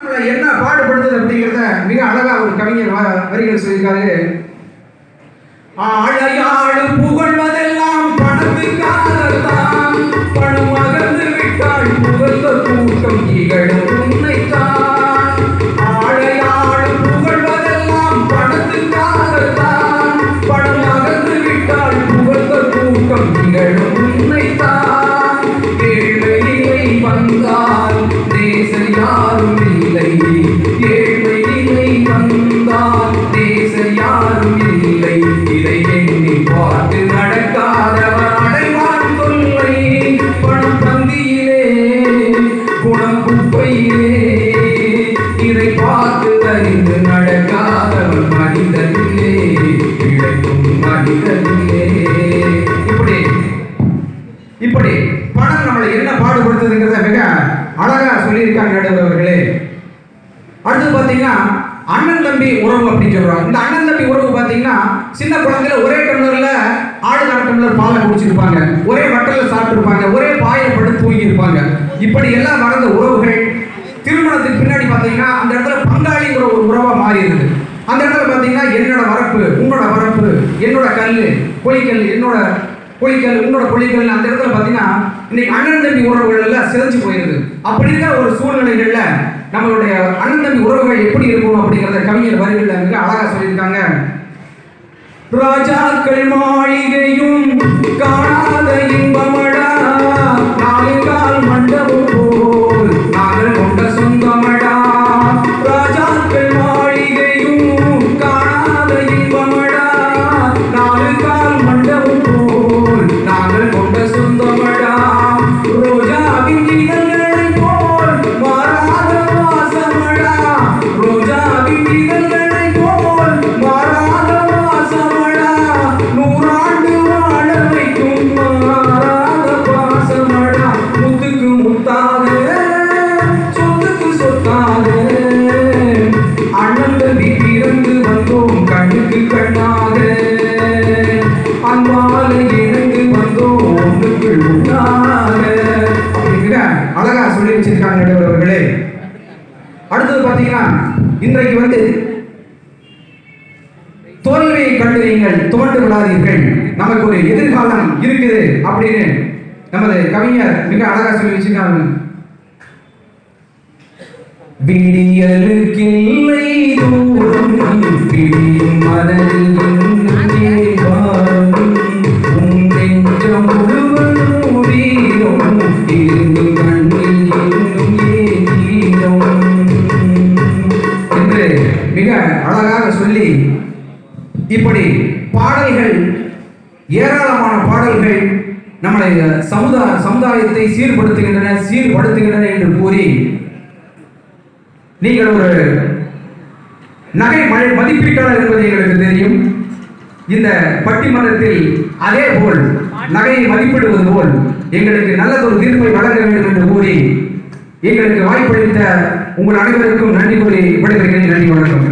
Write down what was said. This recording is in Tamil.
என்ன பாடுபடுத்துது அப்படிங்கிறத மிக அழகா ஒரு கவிஞர் வரிகள் சொல்லியிருக்காரு. ஆழையாடு புகழ்வதெல்லாம் பணத்துக்காகத்தான், பணம் அகர்ந்து விட்டால் புகழ்ந்த கூட்டம் இகழும் உன்னைத்தான். ஆழையாடு புகழ்வதெல்லாம் பணத்துக்காகத்தான், பணம் அகர்ந்து விட்டால் புகழ்ந்த கூட்டம் இகழும் உன்னைத்தான். ஏழ்மை நிலை வந்தால் தேசம் யாரும் இல்லை, ஏழ்மை நிலை வந்தால் தேசம் யாரும் இல்லை. இதை எண்ணி பார்த்து நடக்காதவர் அடைவான் தொல்லை. பணம் பந்தியிலே குணம் குப்பையிலே, இதை பார்த்து அறிந்து நடக்காதவர் மனிதனிலே, இழைக்கும் மனிதனிலே. இப்படி பணம் நம்மளை என்ன பாடுபடுத்துதுங்கிறத மிக அழகா சொல்லியிருக்காங்க நடுவர்களே. அடுத்து பார்த்தீங்கன்னா அண்ணன் தம்பி உறவு அப்படின்னு சொல்றாங்க. இந்த அண்ணன் தம்பி உறவு பார்த்தீங்கன்னா சின்ன குழந்தையில ஒரே டம்ளர்ல ஆடு கால டம்ளர் பாலை குடிச்சிருப்பாங்க, ஒரே வட்டல சாப்பிட்டுருப்பாங்க, ஒரே பாயை படுத்து தூங்கி இருப்பாங்க. இப்படி எல்லாம் மறந்த உறவுகள் திருமணத்துக்கு பின்னாடி பார்த்தீங்கன்னா அந்த இடத்துல பங்காளிங்கிற ஒரு உறவா மாறிடுது. அந்த இடத்துல பார்த்தீங்கன்னா என்னோட வரப்பு உன்னோட வரப்பு, என்னோட கல் பொலிக்கல் என்னோட பொலிக்கல் உன்னோட பொலிக்கல், அந்த இடத்துல பார்த்தீங்கன்னா இன்னைக்கு அண்ணன் தம்பி உறவுகள் எல்லாம் சிதைஞ்சு போயிருது. அப்படி இருக்கிற ஒரு சூழ்நிலைகள்ல நம்மளுடைய அண்ணன் தம்பி உறவுகள் எப்படி இருக்கணும் அப்படிங்கிறத கவிஞர் வரிகளில் மிக அழகா சொல்லியிருக்காங்க. ராஜாக்கள் மாளிகையும் காணாத இன்பமடா, நாளுக்கால் மண்டபம் போல் நாங்கள் கொண்ட சொந்தமடா. ராஜாக்கள் மாளிகையும் காணாத இன்பமடா, நாளுக்கால் மண்டபம் போல் நாங்கள் கொண்ட சொந்தமடா. ரோஜாவின் இதழ்களை போல் மாறாத வாசமடா, ரோஜாவின் இதழ்களை போல் மாறாத வாசமடா. நூறாண்டு வாழ வைக்கும் மாறாத பாசமடா. முத்துக்கு முத்தாக சொத்துக்கு சொத்தாக அண்ணன் தம்பி பிறந்து வந்தோம் கண்ணுக்கு கண்ணாக. அன்பாலை இணைந்து வந்தோம் ஒன்றுக்குள் உண்டாக. அப்படிங்கிற அழகா சொல்லி வச்சிருக்காங்க நடுவர்களே. அடுத்தது பார்த்தீங்கன்னா இன்றைக்கு தோல்வியை கண்டறியுங்கள், துவண்டு விடாதீர்கள், நமக்கு ஒரு எதிர்காலம் இருக்குது அப்படின்னு நமது கவிஞர் மிக அழகா சொல்லி வச்சிருக்காங்க. விடியலுக்கில்லை தூரம் விடியும் மனதில் மிக அழகாக சொல்லி இப்படி பாடல்கள் ஏராளமான பாடல்கள் நம்மளை சமுதாயத்தை சீர்படுத்துகின்றன என்று கூறி நீங்கள் ஒரு நகை மதிப்பீட்டாளர் என்பது எங்களுக்கு தெரியும். இந்த பட்டிமன்றத்தில் அதே போல் நகையை மதிப்பிடுவது போல் எங்களுக்கு நல்லதொரு தீர்ப்பை வழங்க வேண்டும் என்று கூறி எங்களுக்கு வாய்ப்பளித்த உங்கள் அனைவருக்கும் நன்றி கூறி விடைபெறுகிறேன். நன்றி, வணக்கம்.